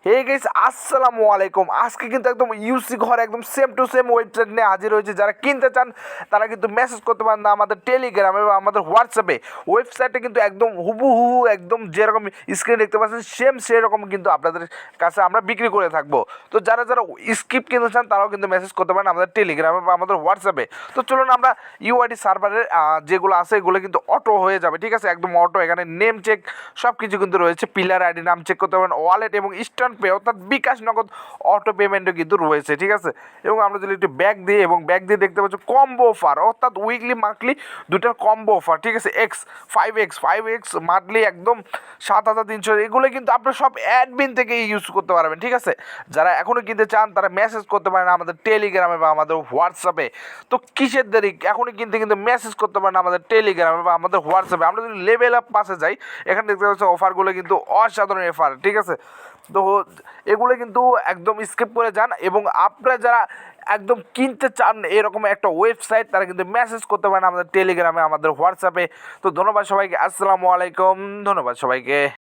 Hey guys আসসালামু আলাইকুম। আজকে কিন্তু একদম ইউসি ঘর একদম সেম টু সেম ওয়েবসাইট নিয়ে হাজির হয়েছে। যারা কিনতে চান তারা কিন্তু মেসেজ করতে পারেন না আমাদের টেলিগ্রামে বা আমাদের হোয়াটসঅ্যাপে। ওয়েবসাইটে কিন্তু একদম হুবহু একদম যেরকম স্ক্রিন দেখতে পাচ্ছেন সেম সেরকম কিন্তু আপনাদের কাছে আমরা বিক্রি করে থাকবো। তো যারা যারা স্ক্রিপ্ট কিনতে চান তারাও কিন্তু মেসেজ করতে পারেন আমাদের টেলিগ্রামে বা আমাদের হোয়াটসঅ্যাপে। তো চলুন আমরা ইউআইডি সার্ভারের যেগুলো আছে এগুলো কিন্তু অটো হয়ে যাবে, ঠিক আছে, একদম অটো। এখানে নেম চেক সব কিছু কিন্তু রয়েছে, পিলার আইডি নাম চেক করতে পারেন, ওয়ালেট এবং ইনস্ট্যান্ট পে অর্থাৎ বিকাশ নগদ অটো পেমেন্টও কিন্তু রয়েছে, ঠিক আছে। এবং আমরা যদি একটু ব্যাক দিই এবং ব্যাক দিয়ে দেখতে পাচ্ছি কম্বো অফার অর্থাৎ উইকলি মান্থলি দুটার কম্বো অফার, ঠিক আছে। ফাইভ এক্স মান্থলি একদম 7,300, এগুলো কিন্তু আপনার সব অ্যাডমিন থেকে ইউজ করতে পারবেন, ঠিক আছে। যারা এখনও কিনতে চান তারা মেসেজ করতে পারেন আমাদের টেলিগ্রামে বা আমাদের হোয়াটসঅ্যাপে। তো কিসের দেরি, এখনই কিনতে কিন্তু মেসেজ করতে পারেন আমাদের টেলিগ্রামে বা আমাদের হোয়াটসঅ্যাপে। আমরা যদি লেভেল আপ পাশে যাই, এখানে দেখতে পাচ্ছি অফারগুলো কিন্তু অসাধারণ অফার, ঠিক আছে। তো এগুলো কিন্তু একদম স্কিপ করে যান এবং আপনারা যারা একদম কিনতে চান এরকম একটা ওয়েবসাইট তারা কিন্তু মেসেজ করতে পারেন আমাদের টেলিগ্রামে আমাদের হোয়াটসঅ্যাপে। তো ধন্যবাদ সবাইকে, আসসালামু আলাইকুম, ধন্যবাদ সবাইকে।